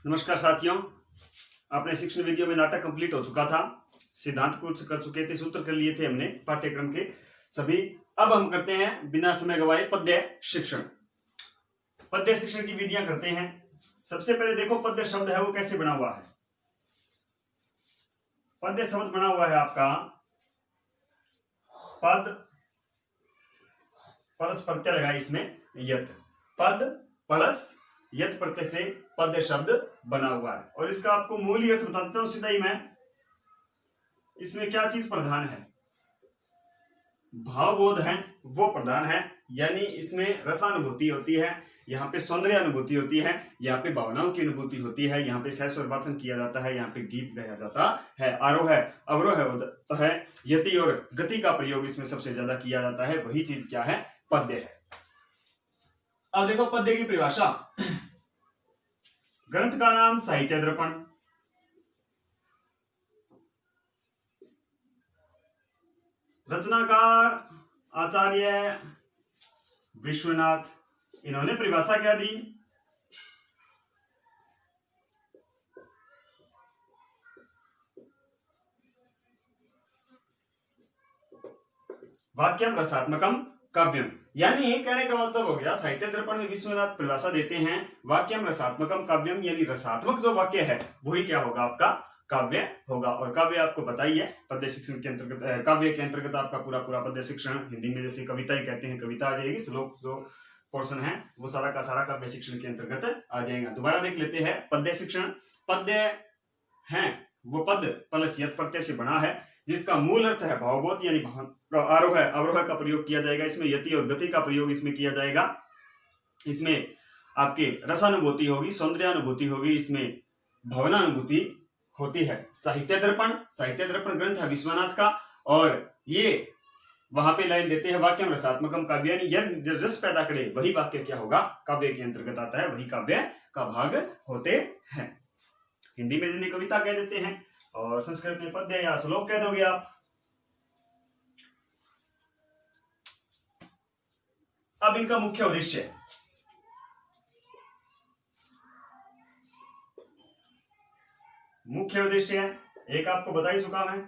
नमस्कार साथियों, अपने शिक्षण वीडियो में नाटक कंप्लीट हो चुका था। सिद्धांत कुछ कर चुके थे, सूत्र कर लिए थे हमने पाठ्यक्रम के सभी। अब हम करते हैं बिना समय गवाए पद्य शिक्षण। पद्य शिक्षण की विधियां करते हैं। सबसे पहले देखो पद्य शब्द है वो कैसे बना हुआ है। पद्य शब्द बना हुआ है आपका पद प्लस प्रत्यय लगाए इसमें यत, पद प्लस यत प्रत्यय से पद्य शब्द बना हुआ है। और इसका आपको मूल अर्थ बता देता हूं सीधा ही मैं। इसमें क्या चीज प्रधान है? भावबोध है वो प्रधान है, यानी इसमें रसानुभूति होती है, यहाँ पे सौंदर्य अनुभूति होती है, यहाँ पे भावनाओं की अनुभूति होती है, यहाँ पे सहस्वर वाचन किया जाता है, यहाँ पे गीत गाया जाता है, आरोह है अवरोह है, यति और गति का प्रयोग इसमें सबसे ज्यादा किया जाता है। वही चीज क्या है? पद्य है। अब देखो पद्य की परिभाषा। ग्रंथ का नाम साहित्य दर्पण, रचनाकार आचार्य विश्वनाथ। इन्होंने परिभाषा क्या दी? वाक्यम रसात्मकम काव्यम, यानी कहने का मतलब हो गया साहित्य दर्पण में विश्वनाथ परिभाषा देते हैं वाक्यम रसात्मकम काव्यम, यानी रसात्मक जो वाक्य है वही क्या होगा? आपका काव्य होगा। और काव्य आपको पता ही है पद्य शिक्षण के अंतर्गत, काव्य के अंतर्गत आपका पूरा पद्य शिक्षण, हिंदी में जैसे कविता ही कहते हैं, कविता आ जाएगी, श्लोक जो पोर्शन है वो सारा का सारा काव्य शिक्षण के अंतर्गत आ जाएगा। दोबारा देख लेते हैं पद्य शिक्षण। पद्य है वो पद प्लस यत प्रत्यय से बना है, जिसका मूल अर्थ है भावबोध, यानी आरोह है अवरोह का प्रयोग किया जाएगा, इसमें यति और गति का प्रयोग इसमें किया जाएगा, इसमें आपके रसानुभूति होगी, सौंदर्यानुभूति होगी, इसमें भावनानुभूति होती है। साहित्य दर्पण ग्रंथ है विश्वनाथ का, और ये वहां पे लाइन देते हैं वाक्यम रसात्मकम काव्य, यानी रस पैदा करे वही वाक्य क्या होगा? काव्य के अंतर्गत आता है, वही काव्य का भाग होते हैं। हिंदी में जिन्हें कविता कह देते हैं और संस्कृत में पद्य या श्लोक कह दोगे आप। अब इनका मुख्य उद्देश्य, एक आपको बता ही चुका मैं,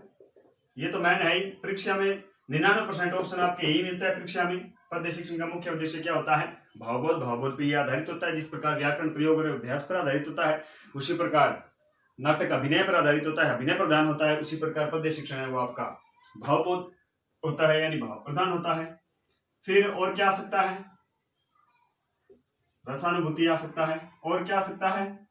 ये तो मैंने है ही। परीक्षा में 99% ऑप्शन आपके यही मिलता है परीक्षा में। पद्य शिक्षण का मुख्य उद्देश्य क्या होता है? भावबोध पे आधारित होता है। जिस प्रकार व्याकरण प्रयोग और अभ्यास पर आधारित होता है, उसी प्रकार नाटक अभिनय पर आधारित होता है, अभिनय प्रधान होता है, उसी प्रकार पद्य शिक्षण है वो आपका भावबोध होता है, यानी भाव प्रधान होता है। फिर और क्या आ सकता है? रसानुभूति आ सकता है। और क्या आ सकता है?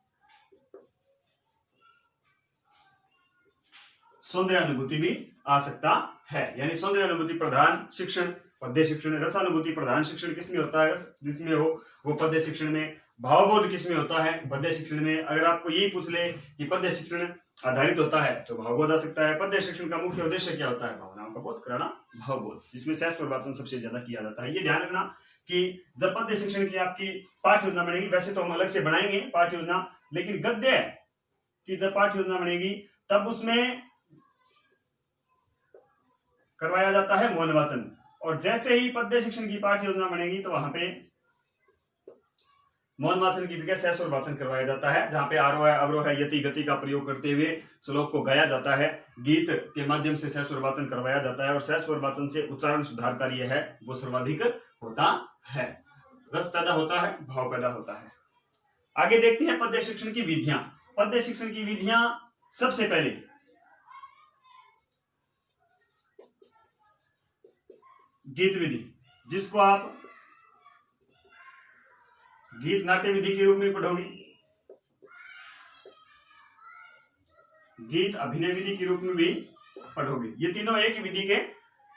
सौंदर्य अनुभूति भी आ सकता है, यानी सौंदर्य अनुभूति प्रधान शिक्षण पद्य शिक्षण। रसानुभूति प्रधान शिक्षण किसमें होता है? जिसमें हो वो पद्य शिक्षण में। भावबोध किसमें होता है? पद्य शिक्षण में। अगर आपको यही पूछ ले कि पद्य शिक्षण आधारित होता है तो भावबोध आ सकता है। पद्य शिक्षण का मुख्य उद्देश्य क्या होता है? भावनाओं का बोध कराना, भावबोध, जिसमें सहस्वर वाचन सबसे ज्यादा किया जाता है। ये ध्यान रखना कि जब पद्य शिक्षण की आपकी पाठ्य योजना बनेगी, वैसे तो हम अलग से बनाएंगे पाठ्य योजना, लेकिन गद्य की जब पाठ्य योजना बनेगी तब उसमें करवाया जाता है मौन वाचन। और जैसे ही पद्य शिक्षण की पाठ्य योजना बनेगी तो वहां पे मौन वाचन की जगह सहस्वर वाचन करवाया जाता है, जहां पे आरोह है अवरोह है यति गति का प्रयोग करते हुए श्लोक को गाया जाता है। गीत के माध्यम से सहस्वर वाचन करवाया जाता है, और सहस्वर वाचन से उच्चारण सुधार कार्य है वो सर्वाधिक होता है। रस पैदा होता है, भाव पैदा होता है। आगे देखते हैं पद्य शिक्षण की विधियां। पद्य शिक्षण की विधियां, सबसे पहले गीत विधि, जिसको आप गीत नाट्य विधि के रूप में पढ़ोगे, गीत अभिनय विधि के रूप में भी पढ़ोगे। ये तीनों एक ही विधि के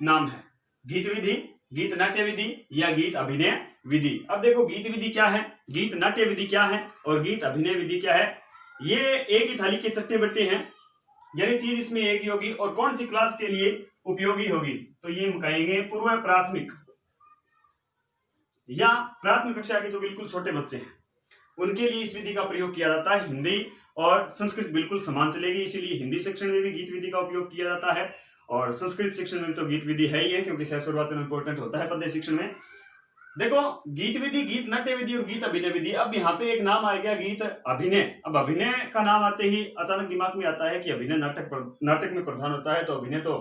नाम है, गीत विधि, गीत नाट्य विधि या गीत अभिनय विधि। अब देखो गीत विधि क्या है, गीत नाट्य विधि क्या है और गीत अभिनय विधि क्या है। ये एक ही थाली के चट्टे बट्टे हैं, यानी चीज इसमें एक ही होगी। और कौन सी क्लास के लिए उपयोगी होगी? तो ये हम कहेंगे पूर्व प्राथमिक या प्राथमिक कक्षा के जो बिल्कुल छोटे बच्चे हैं उनके लिए इस विधि का प्रयोग किया जाता है। हिंदी और संस्कृत बिल्कुल समान चलेगी, इसीलिए हिंदी शिक्षण में भी गीत विधि का उपयोग किया जाता है, और संस्कृत शिक्षण में तो गीत विधि है ही है, क्योंकि सहस्वर वाचन इंपॉर्टेंट होता है पद्य शिक्षण में। देखो, गीत विधि, गीत नाट्य विधि और गीत अभिनय विधि। अब यहाँ पे एक नाम आ गया गीत अभिनय। अब अभिनय का नाम आते ही अचानक दिमाग में आता है कि अभिनय नाटक में प्रधान होता है, तो अभिनय तो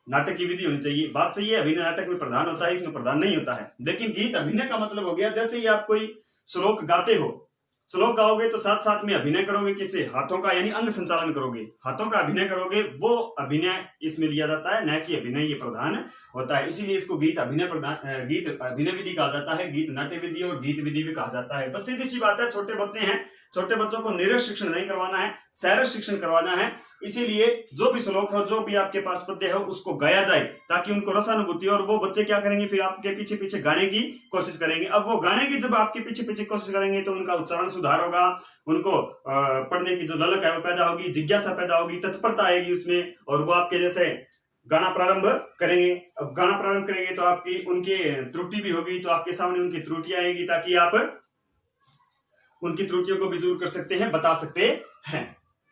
नाटक की विधि होनी चाहिए। बात सही है, अभिनय नाटक में प्रधान होता है, इसमें प्रधान नहीं होता है। लेकिन गीत अभिनय का मतलब हो गया जैसे ही आप कोई श्लोक गाते हो, श्लोक गाओगे तो साथ साथ में अभिनय करोगे, किसे? हाथों का, यानी अंग संचालन करोगे, हाथों का अभिनय करोगे, वो अभिनय इसमें लिया जाता है, न कि अभिनय ये प्रधान होता है। इसीलिए इसको गीत अभिनय विधि कहा जाता है, गीत नाट्य विधि और गीत विधि भी कहा जाता है। बस सीधी सी बात है, छोटे बच्चे हैं, छोटे बच्चों को निरस शिक्षण नहीं करवाना है, सैरस शिक्षण करवाना है। इसीलिए जो भी श्लोक हो, जो भी आपके पास पद्य हो, उसको गाया जाए ताकि उनको रसानुभूति, और वो बच्चे क्या करेंगे, फिर आपके पीछे पीछे गाने की कोशिश करेंगे। अब वो गाने की जब आपके पीछे पीछे कोशिश करेंगे तो उनका उच्चारण सुधार होगा, उनको पढ़ने की जो ललक है वो पैदा होगी, जिज्ञासा पैदा होगी, तत्परता आएगी उसमें, और वो आपके जैसे गाना प्रारंभ करेंगे। अब गाना प्रारंभ करेंगे तो आपकी उनकी त्रुटि भी होगी, तो आपके सामने उनकी त्रुटियां आएगी ताकि आप उनकी त्रुटियों को भी दूर कर सकते हैं, बता सकते हैं।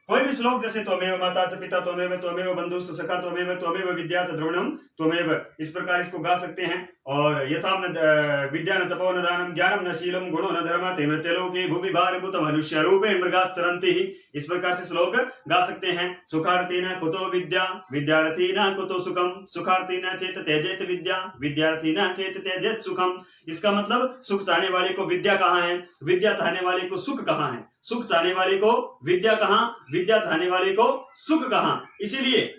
कोई भी श्लोक जैसे त्वमेव माता च पिता त्वमेव बंधुश्च सखा त्वमेव विद्या च द्रोणम त्वमेव, इस प्रकार इसको गा सकते हैं। और यसाम न विद्या न तपो न दानम ज्ञानम न शीलम गुणो न धर्म ते मृत्यलोके भुवि भारभूत मनुष्य रूपेण मृगाश्चरन्ति, इस प्रकार से श्लोक गा सकते हैं। सुखार्थीना कुतो विद्या विद्यार्थीना कुतो सुखम, सुखार्थीना चेत त्यजेत विद्या विद्यार्थीना चेत त्यजेत सुखम। इसका मतलब सुख चाहने वाले को विद्या कहाँ है, विद्या चाहने वाले को सुख कहाँ है, सुख चाहने वाले को विद्या कहाँ, विद्या चाहने वाले को सुख कहाँ। इसीलिए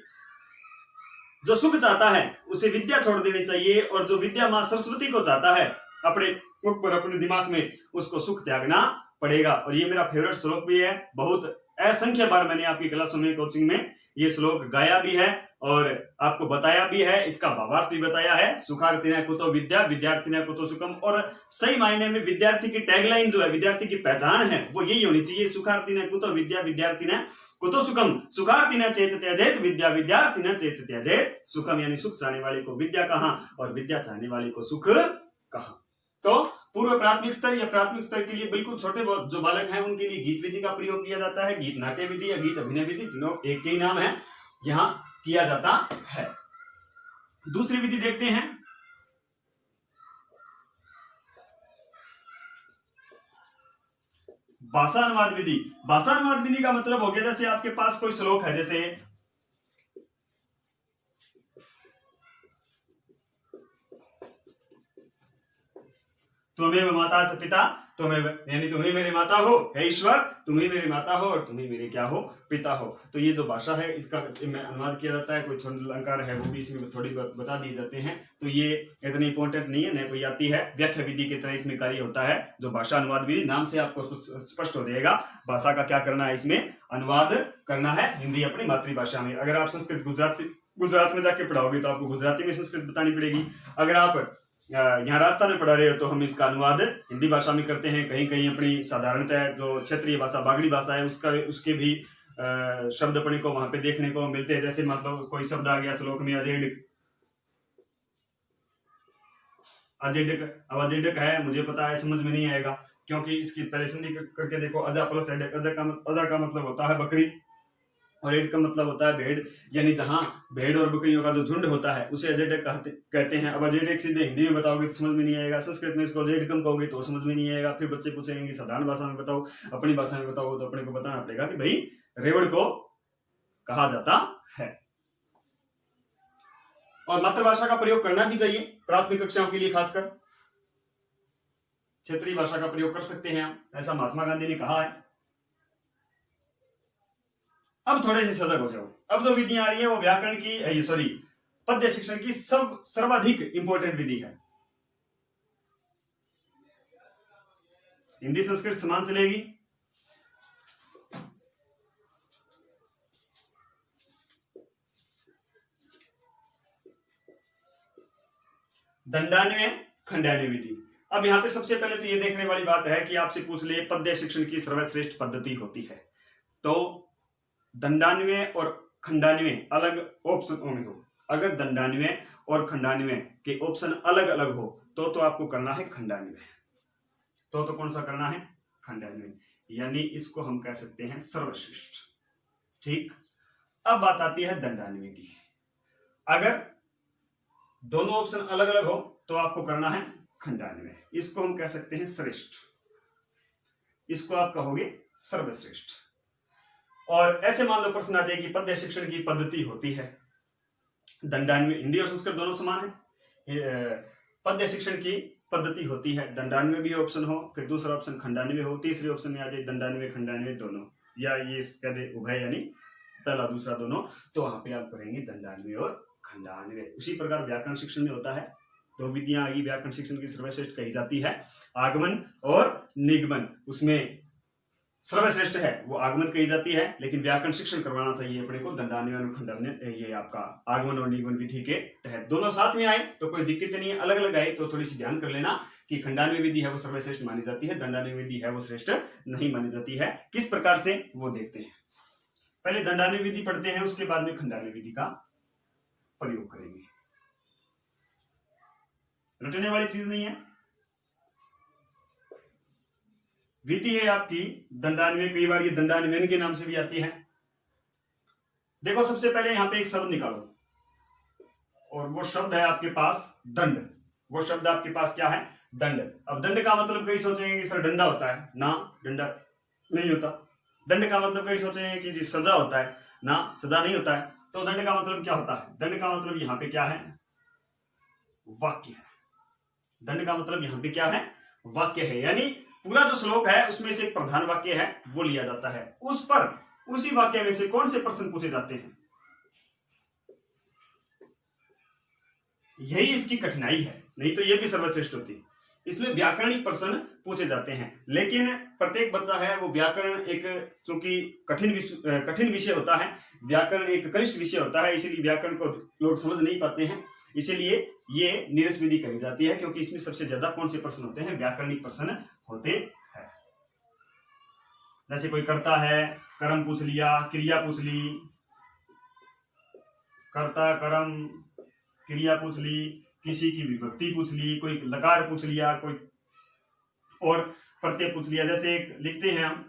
जो सुख चाहता है उसे विद्या छोड़ देनी चाहिए, और जो विद्या मां सरस्वती को चाहता है अपने ऊपर, अपने दिमाग में, उसको सुख त्यागना पड़ेगा। और ये मेरा फेवरेट श्लोक भी है, बहुत असंख्य बार मैंने आपकी क्लासों में, कोचिंग में ये श्लोक गाया भी है और आपको बताया भी है, इसका भावार्थ भी बताया है। सुखार्थिना कुतो विद्या विद्यार्थिना कुतो सुखम। और सही मायने में विद्यार्थी की टैगलाइन जो है, विद्यार्थी की पहचान है, वो यही होनी चाहिए, सुखार्थिना कुतो विद्या विद्यार्थिना कुतो सुखम, सुखार्थिना चेत त्यजेत विद्या विद्यार्थिना चेत त्यजेत सुखम। यानी सुख चाहने वाले को विद्या कहाँ और विद्या चाहने वाले को सुख कहाँ। तो पूर्व प्राथमिक स्तर या प्राथमिक स्तर के लिए बिल्कुल छोटे जो बालक हैं उनके लिए गीत विधि का प्रयोग किया जाता है। गीत नाट्य विधि या गीत अभिनय विधि, तीनों एक ही नाम है, यहां किया जाता है। दूसरी विधि देखते हैं, भाषानुवाद विधि। भाषानुवाद विधि का मतलब हो गया जैसे आपके पास कोई श्लोक है, जैसे तुम्हें माता च पिता तुम्हें, यानी तुम्हें मेरे माता हो, हे ईश्वर तुम्हें मेरी माता हो और तुम्हें मेरे क्या हो, पिता हो। तो ये जो भाषा है इसका अनुवाद किया जाता है। कोई छोटे अलंकार है वो भी इसमें थोड़ी बता दिए जाते हैं, तो ये इतनी इंपॉर्टेंट नहीं है, न कोई आती है। व्याख्या विधि की तरह इसमें कार्य होता है। जो भाषा अनुवाद विधि, नाम से आपको स्पष्ट हो जाएगा भाषा का क्या करना है, इसमें अनुवाद करना है हिंदी अपनी मातृभाषा में। अगर आप संस्कृत गुजरात में जाके पढ़ाओगे तो आपको गुजराती में संस्कृत बतानी पड़ेगी। अगर आप यहाँ राजस्थान में पढ़ा रहे हो तो हम इसका अनुवाद हिंदी भाषा में करते हैं। कहीं कहीं अपनी साधारणतः जो क्षेत्रीय भाषा बागड़ी भाषा है उसके भी शब्द पढ़ने को वहां पे देखने को मिलते हैं। जैसे मतलब कोई शब्द आ गया श्लोक में अजेडिक, अब अजेडिक है, मुझे पता है समझ में नहीं आएगा क्योंकि इसकी पहले संधि करके देखो, अजा प्लस एडिक। अजा का मतलब होता है बकरी और एड का मतलब होता है भेड़, यानी जहां भेड़ और बकरियों का जो झुंड होता है उसे अजेडक कहते हैं। अब अजेडक सीधे हिंदी में बताओगे तो समझ में नहीं आएगा, संस्कृत में इसको अजेडकम कहोगे तो समझ में नहीं आएगा। फिर बच्चे पूछेंगे साधारण भाषा में बताओ, अपनी भाषा में बताओ, तो अपने को बताना पड़ेगा कि भाई रेवड़ को कहा जाता है। और मातृभाषा का प्रयोग करना भी चाहिए प्राथमिक कक्षाओं के लिए, खासकर क्षेत्रीय भाषा का प्रयोग कर सकते हैं आप, ऐसा महात्मा गांधी ने कहा है। अब थोड़े से सजग हो जाओ। अब जो विधियां आ रही है वो व्याकरण की पद्य शिक्षण की सर्वाधिक इंपॉर्टेंट विधि है। हिंदी संस्कृत समान चलेगी। दंडान्वय खंडान्वय विधि। अब यहां पे सबसे पहले तो ये देखने वाली बात है कि आपसे पूछ ले पद्य शिक्षण की सर्वश्रेष्ठ पद्धति होती है, तो दंडान्वय और खंडान्वय अलग ऑप्शन में हो। अगर दंडान्वय और खंडान्वय के ऑप्शन अलग अलग हो तो आपको करना है खंडान्वय। तो कौन सा करना है? खंडान्वय, यानी इसको हम कह सकते हैं सर्वश्रेष्ठ। ठीक, अब बात आती है दंडान्वय की। अगर दोनों ऑप्शन अलग अलग हो तो आपको करना है खंडान्वय, इसको हम कह सकते हैं श्रेष्ठ, इसको आप कहोगे सर्वश्रेष्ठ। और ऐसे मान लो प्रश्न आ जाए कि पद्य शिक्षण की पद्धति होती है दंडान्वय, हिंदी और संस्कृत दोनों समान है, पद्य शिक्षण की पद्धति होती है, दंडान्वय भी ऑप्शन हो, फिर दूसरा ऑप्शन खंडान्वय हो, तीसरे ऑप्शन में आ जाए दंडान्वय खंडान्वय दोनों, या ये कह दे उभय यानी पहला दूसरा दोनों, तो वहां पे आप करेंगे दंडान्वय और खंडान्वय। उसी प्रकार व्याकरण शिक्षण में होता है, दो विधियां आई व्याकरण शिक्षण की सर्वश्रेष्ठ कही जाती है, आगमन और निगमन, उसमें सर्वश्रेष्ठ है वो आगमन कही जाती है, लेकिन व्याकरण शिक्षण करवाना चाहिए अपने को दंडान्वय और खंडान्वय, ये आपका आगमन और निगमन विधि के तहत। दोनों साथ में आए तो कोई दिक्कत नहीं है, अलग अलग आए तो थोड़ी सी ध्यान कर लेना कि खंडान्वय विधि है वो सर्वश्रेष्ठ मानी जाती है, दंडान्वय विधि है वो श्रेष्ठ नहीं मानी जाती है। किस प्रकार से वो देखते हैं, पहले दंडान्वय विधि पढ़ते हैं, उसके बाद में खंडान्वय विधि का प्रयोग करेंगे। रटने वाली चीज नहीं है, विधि है आपकी दंडान्वय, कई बार ये दंडान्वयन के नाम से भी आती है। देखो सबसे पहले यहां पे एक शब्द निकालो, और वो शब्द है आपके पास दंड, वो शब्द आपके पास क्या है, दंड। अब दंड का मतलब कई सोचेंगे कि सर डंडा होता है ना, डंडा नहीं होता। दंड का मतलब कई सोचेंगे कि जी सजा होता है ना, सजा नहीं होता है। तो दंड का मतलब क्या होता है, दंड का मतलब यहां पे क्या है, वाक्य है। दंड का मतलब यहां पे क्या है, वाक्य है, यानी पूरा जो श्लोक है उसमें से एक प्रधान वाक्य है वो लिया जाता है, उस पर उसी वाक्य में से कौन से प्रश्न पूछे जाते हैं, यही इसकी कठिनाई है, नहीं तो ये भी सर्वश्रेष्ठ होती। इसमें व्याकरणिक प्रश्न पूछे जाते हैं, लेकिन प्रत्येक बच्चा है वो व्याकरण एक चूंकि कठिन विषय होता है, व्याकरण एक कनिष्ठ विषय होता है, इसीलिए व्याकरण को लोग समझ नहीं पाते हैं, इसीलिए ये नीरस विधि कही जाती है, क्योंकि इसमें सबसे ज्यादा कौन से प्रश्न होते हैं, व्याकरणिक प्रश्न होते हैं। जैसे कोई करता है, कर्म पूछ लिया, क्रिया पूछ ली, कर्ता कर्म क्रिया पूछ ली, किसी की विभक्ति पूछ ली, कोई लकार पूछ लिया, कोई और प्रत्यय पूछ लिया। जैसे एक लिखते हैं हम,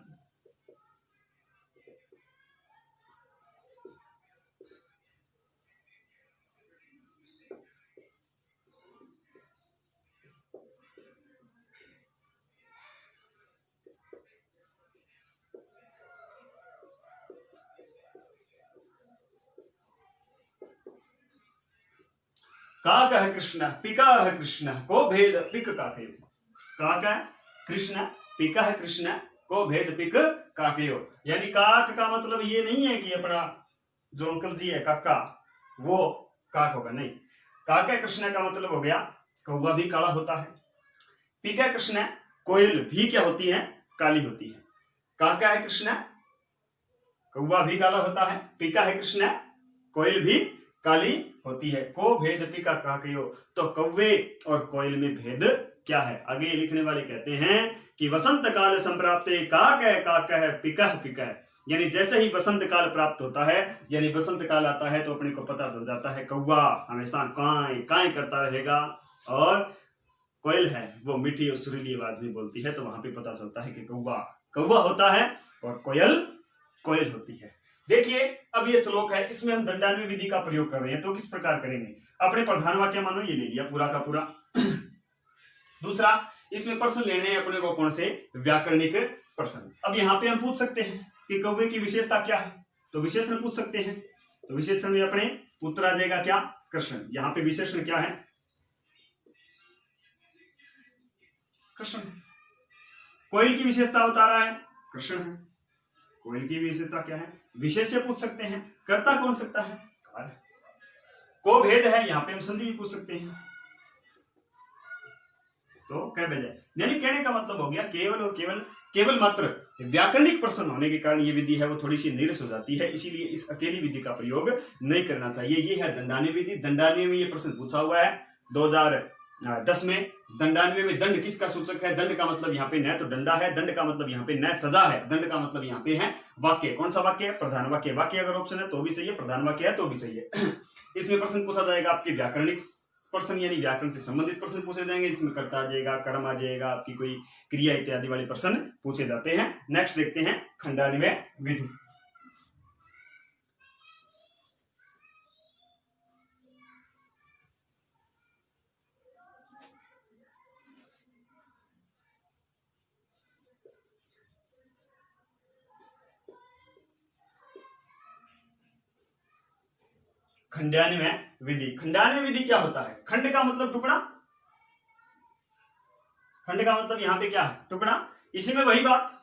का कह कृष्ण पिका है कृष्ण को भेद पिक काकयो, का कह कृष्ण पिका है कृष्ण को भेद पिक काकयो, यानी काक का मतलब ये नहीं है कि अपना जो अंकल जी है काका वो काक होगा, नहीं। काका कृष्ण का मतलब हो गया कौवा भी काला होता है, पिका कृष्ण कोयल भी क्या होती है, काली होती है। काका है कृष्ण कौवा भी काला होता है, पिका है कृष्ण कोयल भी काली होती है। को भेद पिका काकयो, तो कौवे और कोयल में भेद क्या है। आगे लिखने वाले कहते हैं कि वसंत काल संप्राप्ते काक है पिकह पिकह, यानी जैसे ही वसंत काल प्राप्त होता है, यानी वसंत काल आता है तो अपने को पता चल जाता है कौवा हमेशा काय काय करता रहेगा, और कोयल है वो मीठी और सुरीली आवाज में बोलती है, तो वहां पे पता चलता है कि कौवा कौवा होता है और कोयल कोयल होती है। देखिए अब ये श्लोक है, इसमें हम दंडान्वय विधि का प्रयोग कर रहे हैं, तो किस प्रकार करेंगे। अपने प्रधान वाक्य मानो ये ले लिया पूरा का पूरा। दूसरा इसमें प्रश्न लेने हैं अपने को, कौन से, व्याकरणिक प्रश्न। अब यहाँ पे हम पूछ सकते हैं कि कौवे की विशेषता क्या है, तो विशेषण पूछ सकते हैं, तो विशेषण में अपने उत्तर आ जाएगा क्या, कृष्ण। यहाँ पे विशेषण क्या है, कृष्ण। कोयल की विशेषता बता रहा है, कृष्ण है। कोयल की विशेषता क्या है, विशेष्य पूछ सकते हैं, कर्ता कौन सकता है, काल। को भेद है, यहाँ पे हम संधि भी पूछ सकते हैं, तो कह बजाय, यानी कहने का मतलब हो गया केवल और केवल मात्र व्याकरणिक प्रश्न होने के कारण ये विधि है वो थोड़ी सी नीरस हो जाती है, इसीलिए इस अकेली विधि का प्रयोग नहीं करना चाहिए। ये है दंडान्वय विधि। दंडान्वय में ये प्रश्न पूछा हुआ है 2010 में। दंडान्वय में दंड किसका सूचक है, दंड का मतलब यहाँ पे न तो डंडा है, दंड का मतलब यहाँ पे न सजा है, दंड का मतलब यहाँ पे है वाक्य। कौन सा वाक्य है, प्रधान वाक्य। वाक्य अगर ऑप्शन है तो भी सही है, प्रधान वाक्य है तो भी सही है। इसमें प्रश्न पूछा जाएगा आपके व्याकरणिक प्रश्न, यानी व्याकरण से संबंधित प्रश्न पूछे जाएंगे, जिसमें कर्ता आ जाएगा, कर्म आ जाएगा, आपकी कोई क्रिया इत्यादि वाले प्रश्न पूछे जाते हैं। नेक्स्ट देखते हैं खंडान्वय विधि। खंडान्वय विधि। खंडान्वय विधि क्या होता है? खंड का मतलब टुकड़ा, खंड का मतलब यहां पे क्या है? टुकड़ा। इसी में वही बात,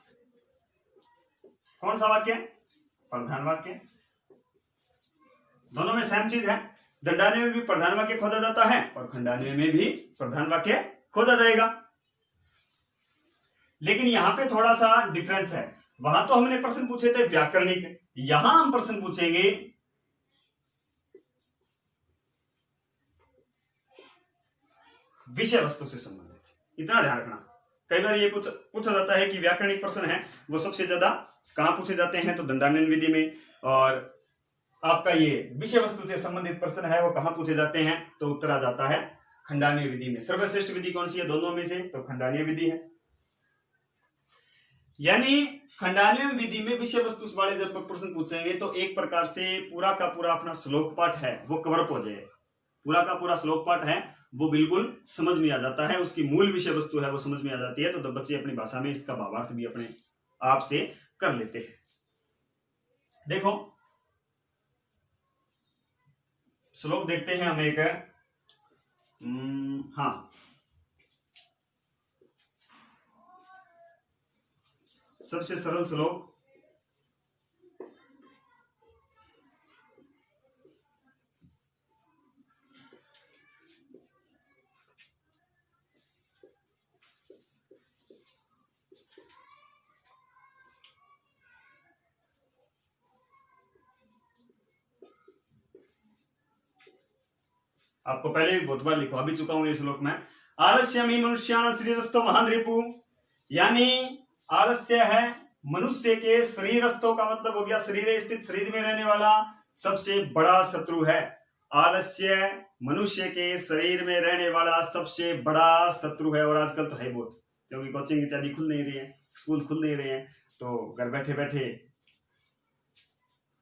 कौन सा वाक्य? प्रधान वाक्य। दोनों में सेम चीज है। दंडान्वय में भी प्रधान वाक्य खोजा जाता है और खंडान्वय में भी प्रधान वाक्य खोजा जाएगा, लेकिन यहां पे थोड़ा सा डिफरेंस है। वहां तो हमने प्रश्न पूछे थे व्याकरणिक, यहां हम प्रश्न पूछेंगे विषय वस्तु से संबंधित। इतना ध्यान रखना, कई बार ये पूछा जाता है कि व्याकरणिक प्रश्न है वो सबसे ज्यादा कहां पूछे जाते हैं, तो दंडान्वय विधि में, और आपका ये विषय वस्तु से संबंधित प्रश्न है वो कहां पूछे जाते हैं, तो उत्तर आ जाता है खंडान्वय विधि में। सर्वश्रेष्ठ विधि कौन सी है दोनों में से? तो खंडान्वय विधि है। यानी खंडान्वय विधि में विषय वस्तु वाले जब प्रश्न पूछेंगे तो एक प्रकार से पूरा का पूरा अपना श्लोक पाठ है वो कवर अप हो जाए, पूरा का पूरा श्लोक पाठ है वो बिल्कुल समझ में आ जाता है, उसकी मूल विषय वस्तु है वो समझ में आ जाती है, तो बच्चे अपनी भाषा में इसका भावार्थ भी अपने आप से कर लेते हैं। देखो श्लोक देखते हैं हम एक, हाँ, सबसे सरल श्लोक, आपको पहले भी बहुत बार लिखवा भी चुका हूं ये श्लोक में। आलस्यम ही मनुष्याण शरीरस्थो महान रिपु, यानी आलस्य है मनुष्य के शरीरस्थों का मतलब हो गया शरीर स्थित, शरीर में रहने वाला सबसे बड़ा शत्रु है। आलस्य मनुष्य के शरीर में रहने वाला सबसे बड़ा शत्रु है, और आजकल तो है बहुत, क्योंकि कोचिंग इत्यादि खुल नहीं रही है, स्कूल खुल नहीं रहे हैं, तो घर बैठे बैठे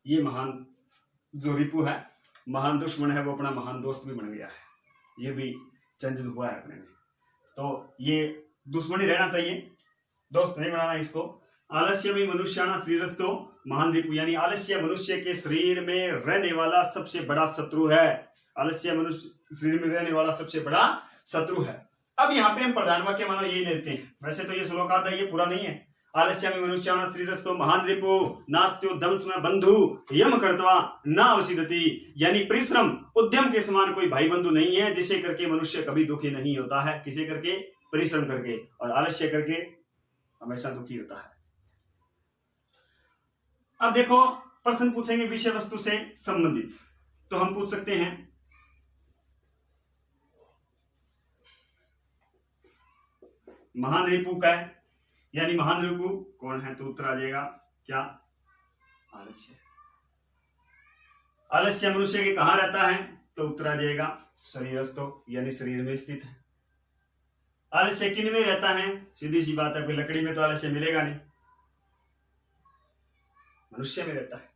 ये महान जो रिपु है, महान दुश्मन है, वो अपना महान दोस्त भी बन गया है, ये भी चेंज हुआ है अपने में। तो ये दुश्मनी रहना चाहिए, दोस्त नहीं बनाना इसको। आलस्य में मनुष्याना शरीरस्थो महान रिपु, यानी आलस्य मनुष्य के शरीर में रहने वाला सबसे बड़ा शत्रु है। आलस्य मनुष्य शरीर में रहने वाला सबसे बड़ा शत्रु है। अब यहाँ पे हम प्रधान वाक्य मानो यही लेते हैं, वैसे तो ये श्लोक आता है, ये पूरा नहीं है। आलस्य में मनुष्याना शरीरस्थो महान रिपु नास्त्यो दंश में बंधु यम कर्तवा ना अवसिदति, यानी परिश्रम उद्यम के समान कोई भाई बंधु नहीं है जिसे करके मनुष्य कभी दुखी नहीं होता है, किसे करके? परिश्रम करके, और आलस्य करके हमेशा दुखी होता है। अब देखो प्रश्न पूछेंगे विषय वस्तु से संबंधित, तो हम पूछ सकते हैं महान रिपु का है, यानी महान रिपु कौन है, तो उत्तर आ जाएगा क्या? आलस्य। आलस्य मनुष्य के कहां रहता है, तो उत्तर आ जाएगा शरीरस्थो, यानी शरीर में स्थित है। आलस्य किन में रहता है? सीधी सी बात है, कोई लकड़ी में तो आलस्य मिलेगा नहीं, मनुष्य में रहता है।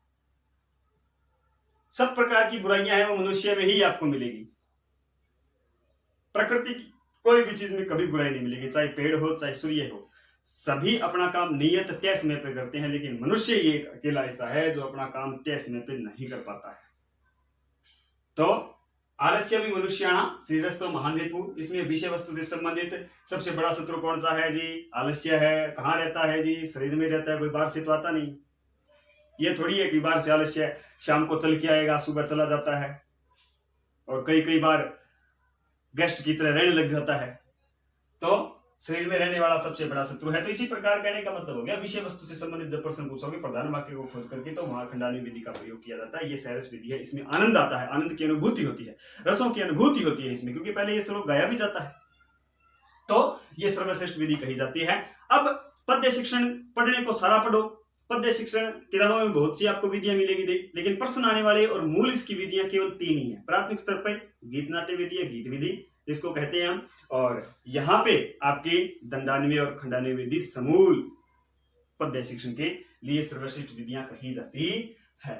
सब प्रकार की बुराइयां हैं वो मनुष्य में ही आपको मिलेगी, प्रकृति की कोई भी चीज में कभी बुराई नहीं मिलेगी, चाहे पेड़ हो चाहे सूर्य हो, सभी अपना काम नियत तय समय पे करते हैं, लेकिन मनुष्य ये अकेला ऐसा है जो अपना काम तय समय पे नहीं कर पाता है। तो आलस्य भी मनुष्याणा शरीरस्थो महान रिपु, इसमें विषय वस्तु से संबंधित सबसे बड़ा शत्रु कौन सा है जी? आलस्य है। कहां रहता है जी? शरीर में रहता है, कोई बाहर से तो आता नहीं। ये थोड़ी है कि बाहर से आलस्य शाम को चल के आएगा, सुबह चला जाता है, और कई बार गेस्ट की तरह रहने लग जाता है। तो शरीर में रहने वाला सबसे बड़ा शत्रु है। तो इसी प्रकार कहने का मतलब हो गया विषय वस्तु से संबंधित जब प्रश्न पूछोगे प्रधान वाक्य को खोज करके, तो वहां खंडान्वय विधि का प्रयोग किया जाता है। ये सरस विधि है, इसमें आनंद आता है, आनंद की अनुभूति होती है, रसों की अनुभूति होती है इसमें, क्योंकि पहले ये श्लोक गाया भी जाता है, तो ये सर्वश्रेष्ठ विधि कही जाती है। अब पद्य शिक्षण पढ़ने को सारा पढ़ो, पद्य शिक्षण किताबों में बहुत सी आपको विधियां मिलेगी, लेकिन प्रश्न आने वाले और मूल इसकी विधियां केवल 3 ही है। प्राथमिक स्तर पर गीत नाट्य विधि है, गीत विधि इसको कहते हैं हम, और यहाँ पे आपकी दंडान्वय और खंडान्वय विधि समूल पद्य शिक्षण के लिए सर्वश्रेष्ठ विधियां कही जाती है।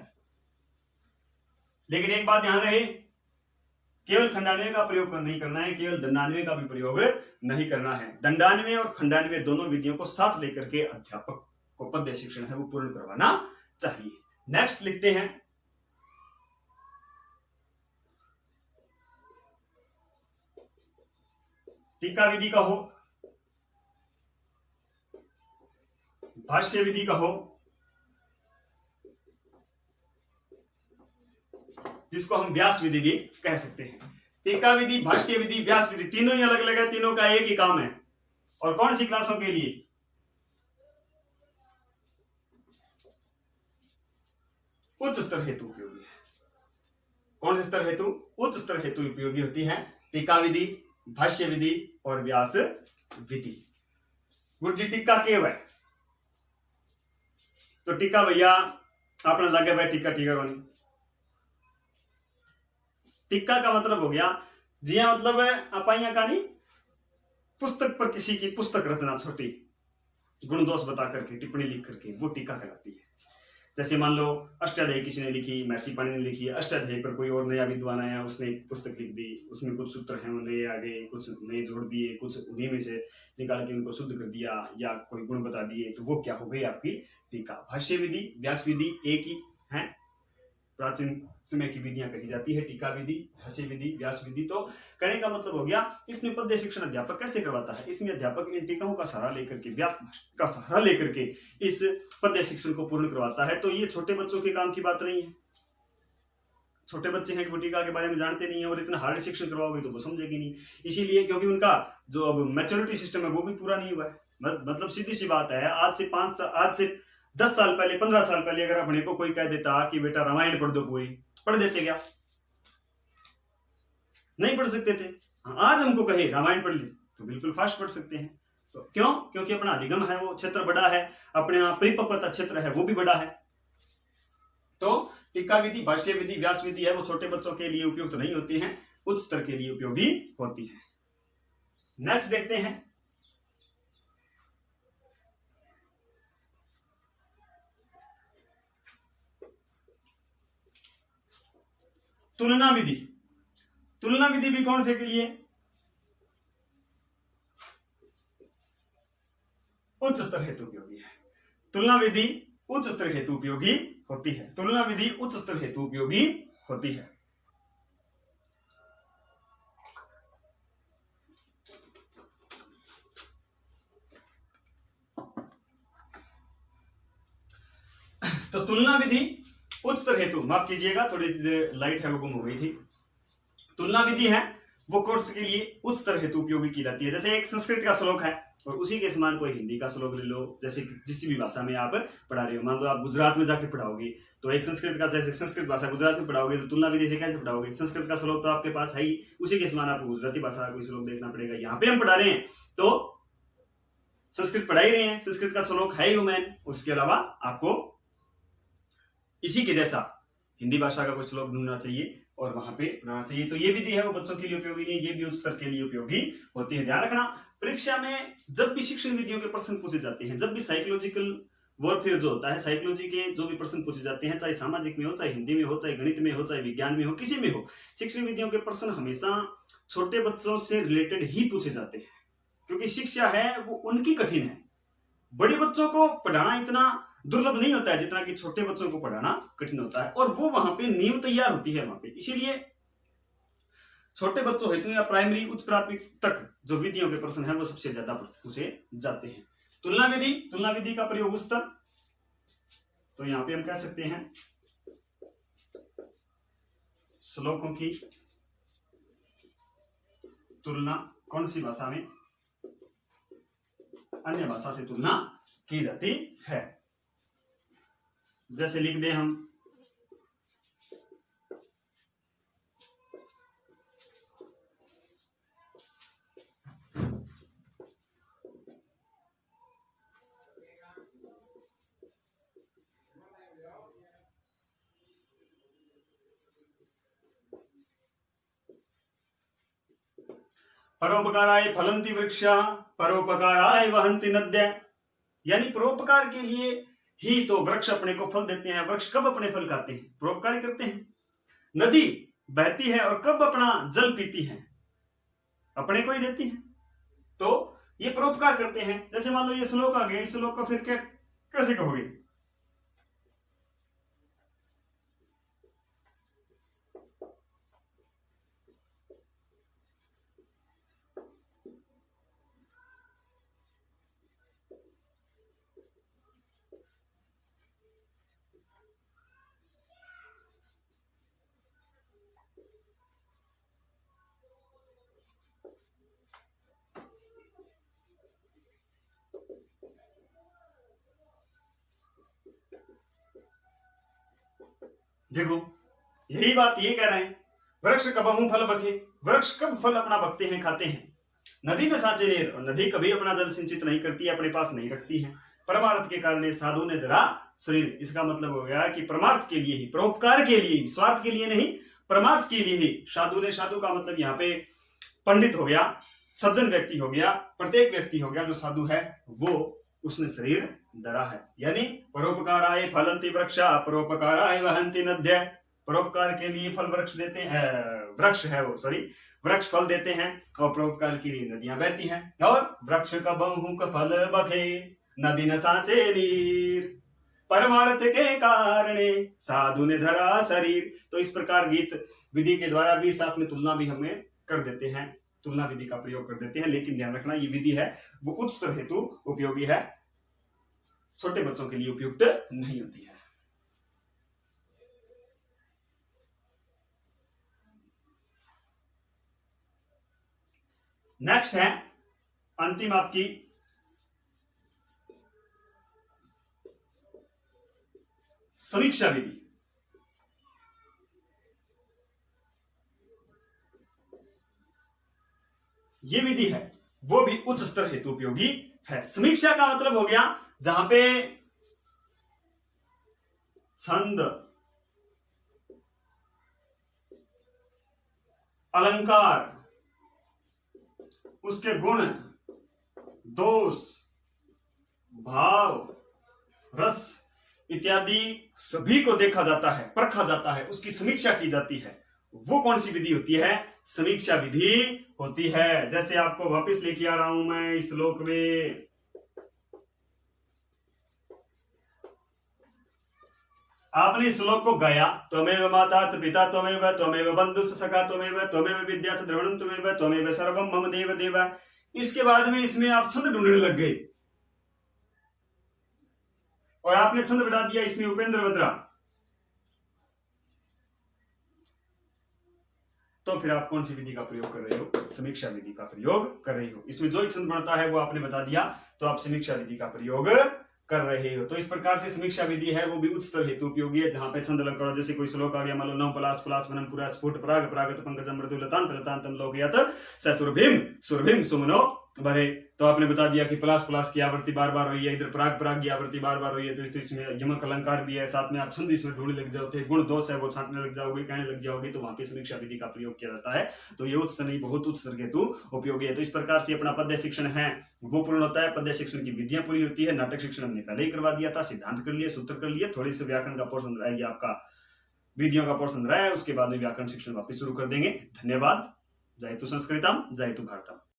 लेकिन एक बात ध्यान रहे, केवल खंडान्वय का प्रयोग नहीं करना है, केवल दंडान्वय का भी प्रयोग नहीं करना है। दंडान्वय और खंडान्वय दोनों विधियों को साथ लेकर के अध्यापक को पद्य शिक्षण है वो पूर्ण करवाना चाहिए। नेक्स्ट लिखते हैं टीका विधि कहो, भाष्य विधि कहो, जिसको हम व्यास विधि भी कह सकते हैं। टीका विधि, भाष्य विधि, व्यास विधि तीनों ही अलग अलग है, तीनों का एक ही काम है। और कौन सी क्लासों के लिए? उच्च स्तर हेतु उपयोगी है। कौन से स्तर हेतु? उच्च स्तर हेतु उपयोगी होती है टीका विधि, भाष्य विधि और व्यास विधि। गुरु जी टीका के है तो टीका भैया अपना लगे भाई टीका टीका को नहीं। टीका का मतलब हो गया जिया मतलब है अपाइया का नहीं, पुस्तक पर किसी की पुस्तक रचना छोटी गुण दोष बता करके टिप्पणी लिख करके, वो टीका कहलाती है। जैसे मान लो अष्टाध्यायी किसी ने लिखी, महर्षि पाणिनि ने लिखी, अष्टाध्यायी पर कोई और नया विद्वान आया, उसने एक पुस्तक लिख दी, उसमें कुछ सूत्र हैं वो नए आ गए, कुछ नए जोड़ दिए, कुछ उन्हीं में से निकाल के उनको शुद्ध कर दिया या कोई गुण बता दिए, तो वो क्या हो गई आपकी टीका। भाष्य विधि, व्यास विधि एक ही है, प्राचीन समय की विधियां कही जाती है टीका विधि, भाष्य विधि, व्यास विधि। तो कहने का मतलब हो गया इसमें पद्य शिक्षण अध्यापक कैसे करवाता है? इसमें अध्यापक इन टीकाओं का सहारा लेकर के, व्यास का सहारा लेकर के इस पद्य शिक्षण को पूर्ण करवाता है। तो ये छोटे बच्चों के काम की बात नहीं है। छोटे बच्चे हैं वो टीका के बारे में जानते नहीं है, और इतना हार्ड शिक्षण करवाओगे तो वो समझेगी नहीं। इसीलिए क्योंकि उनका जो अब मैच्योरिटी सिस्टम है वो भी पूरा नहीं हुआ है। मतलब सीधी सी बात है, आज से 10 साल पहले, 15 साल पहले अगर अपने को कोई कह देता कि बेटा रामायण पढ़ दो पूरी, पढ़ देते क्या? नहीं पढ़ सकते थे। आज हमको कहे रामायण पढ़ ली तो बिल्कुल फास्ट पढ़ सकते हैं। तो क्यों? क्योंकि अपना अधिगम है, वो क्षेत्र बड़ा है, अपने परिपक्वता क्षेत्र है वो भी बड़ा है। तो टीका विधि, भाष्य विधि, व्यास विधि है वो छोटे बच्चों के लिए उपयुक्त नहीं होती है, उच्च स्तर के लिए उपयोगी होती है। नेक्स्ट देखते हैं तुलना विधि। तुलना विधि भी कौन से के लिए? उच्च स्तर हेतु उपयोगी है। तुलना विधि उच्च स्तर हेतु उपयोगी होती है। तुलना विधि उच्च स्तर हेतु उपयोगी होती है। तो तुलना विधि उच्च स्तर हेतु, माफ कीजिएगा थोड़ी लाइट है वो गुम हो गई थी। तुलना विधि है वो कोर्स के लिए उच्च स्तर हेतु उपयोगी की जाती है। जैसे एक संस्कृत का श्लोक है और उसी के समान कोई हिंदी का श्लोक ले लो, जैसे जिस भी भाषा में आप पढ़ा रहे हो। मान लो आप गुजरात में जाके पढ़ाओगे तो एक संस्कृत का, जैसे संस्कृत भाषा गुजरात में पढ़ाओगे तो तुलना विधि से कैसे पढ़ाओगे? संस्कृत का श्लोक तो आपके पास है ही, उसी के समान आपको गुजराती भाषा का कोई श्लोक देखना पड़ेगा। यहाँ पे हम पढ़ा रहे हैं तो संस्कृत पढ़ा ही रहे हैं, संस्कृत का श्लोक है ही मैन, उसके अलावा आपको इसी के जैसा हिंदी भाषा का कोई श्लोक ढूंढना चाहिए और वहां पे पढ़ाना चाहिए। तो ये विधि है वो बच्चों के लिए उपयोगी नहीं, ये भी उच्च स्तर के लिए उपयोगी होती है। ध्यान रखना, परीक्षा में जब भी शिक्षण विधियों के प्रश्न पूछे जाते हैं, जब भी साइकोलॉजिकल वॉरफेयर जो होता है, साइकोलॉजी के जो भी प्रश्न पूछे जाते हैं, चाहे सामाजिक में हो, चाहे हिंदी में हो, चाहे गणित में हो, चाहे विज्ञान में हो, किसी में हो, शिक्षण विधियों के प्रश्न हमेशा छोटे बच्चों से रिलेटेड ही पूछे जाते हैं, क्योंकि शिक्षा है वो उनकी कठिन है। बड़े बच्चों को पढ़ाना इतना दुर्लभ नहीं होता है जितना कि छोटे बच्चों को पढ़ाना कठिन होता है, और वो वहां पे नींव तैयार होती है वहां पे। इसीलिए छोटे बच्चों हेतु या प्राइमरी उच्च प्राथमिक तक जो विधियों के प्रश्न है वो सबसे ज्यादा पूछे जाते हैं। तुलना विधि, तुलना विधि का प्रयोग उच्च स्तर, तो यहां पे हम कह सकते हैं श्लोकों की तुलना कौन सी भाषा में अन्य भाषा से तुलना की जाती है। जैसे लिख दें हम परोपकाराय फलन्ति वृक्षा, परोपकाराय वहन्ति नद्या। यानी परोपकार के लिए ही तो वृक्ष अपने को फल देते हैं। वृक्ष कब अपने फल खाते हैं? परोपकार करते हैं। नदी बहती है और कब अपना जल पीती है? अपने को ही देती है। तो ये परोपकार करते हैं। जैसे मान लो ये श्लोक आ गया, इस श्लोक को फिर क्या कैसे कहोगे? देखो यही बात ये कह रहे हैं, वृक्ष कबहू फल बखे, वृक्ष कब फल अपना बकते हैं, खाते हैं। नदी न साचे नीर, और नदी कभी अपना जल सिंचित नहीं करती है, अपने पास नहीं रखती है। परमार्थ के कारण साधु ने धरा शरीर, इसका मतलब हो गया कि परमार्थ के लिए ही, परोपकार के लिए ही, स्वार्थ के लिए नहीं, परमार्थ के लिए ही साधु ने, साधु का मतलब यहाँ पे पंडित हो गया, सज्जन व्यक्ति हो गया, प्रत्येक व्यक्ति हो गया जो साधु है, वो उसने शरीर धरा है। यानी परोपकाराय फलंति वृक्षा, परोपकाराय वहंति नद्य, परोपकार के लिए फल वृक्ष देते हैं, वृक्ष है वो, सॉरी, वृक्ष फल देते हैं और परोपकार के लिए नदियां बहती हैं। और वृक्ष कबहू फल बखे, नदी न साचे नीर, परमार्थ के कारणे साधु ने धरा शरीर। तो इस प्रकार गीत विधि के द्वारा भी साथ में तुलना भी हमें कर देते हैं, तुलना विधि का प्रयोग कर देते हैं। लेकिन ध्यान रखना ये विधि है वो उच्च स्तर हेतु उपयोगी है, छोटे बच्चों के लिए उपयुक्त नहीं होती है। नेक्स्ट है अंतिम आपकी समीक्षा विधि। ये विधि है वो भी उच्च स्तर हेतु उपयोगी है। समीक्षा का मतलब हो गया जहां पे छंद, अलंकार, उसके गुण, दोष, भाव, रस इत्यादि सभी को देखा जाता है, परखा जाता है, उसकी समीक्षा की जाती है। वो कौन सी विधि होती है? समीक्षा विधि होती है। जैसे आपको वापस लेके आ रहा हूं मैं इस श्लोक में, आपने इस श्लोक को गाया, त्वमेव माता च पिता त्वमेव, त्वमेव बंधुश्च सखा त्वमेव, त्वमेव विद्या च द्रविणं त्वमेव, त्वमेव सर्वं मम देव देव। इसके बाद में इसमें आप छंद ढूंढने लग गए और आपने छंद बिठा दिया इसमें उपेंद्र बत्रा, तो फिर आप कौन सी विधि का प्रयोग कर रहे हो? समीक्षा विधि का प्रयोग कर रहे हो। इसमें जो ही छंद बनता है वो आपने बता दिया, तो आप समीक्षा विधि का प्रयोग कर रहे हो। तो इस प्रकार से समीक्षा विधि है वो भी उच्च स्तर हेतु उपयोगी है, जहां पे छंद अलंकार, जैसे कोई श्लोक आ गया, मान लो नव पलाश पलाश वनम पुरा स्फुट पराग परागत पंकजम मृदु लतांत लतांतम लोकयत ससुरभिम सुरभिम सुमनो भरे। तो आपने बता दिया कि पलाश पलाश की आवृत्ति बार बार हुई है, इधर पराग पराग की आवृत्ति बार बार हुई है, तो इसमें यमक अलंकार भी है, साथ में आप छंद इसमें ढूंढने लग जाओगे, गुण दोष है वो छांटने लग जाओगे, कहने लग जाओगे, तो वहां पे समीक्षा विधि का प्रयोग किया जाता है। तो ये उच्च नहीं, बहुत उच्च स्तर हेतु उपयोगी है। तो इस प्रकार से अपना पद्य शिक्षण है वो पूर्ण होता है। पद्य शिक्षण की विधियां पूरी होती है। नाटक शिक्षण हमने पहले ही करवा दिया था, सिद्धांत कर लिया, सूत्र कर लिया, थोड़ी सी व्याकरण का पोर्शन रह गया, आपका विधियों का पोर्शन रहा है, उसके बाद में व्याकरण शिक्षण वापस शुरू कर देंगे। धन्यवाद। जय तु संस्कृतम, जय तु भारतम।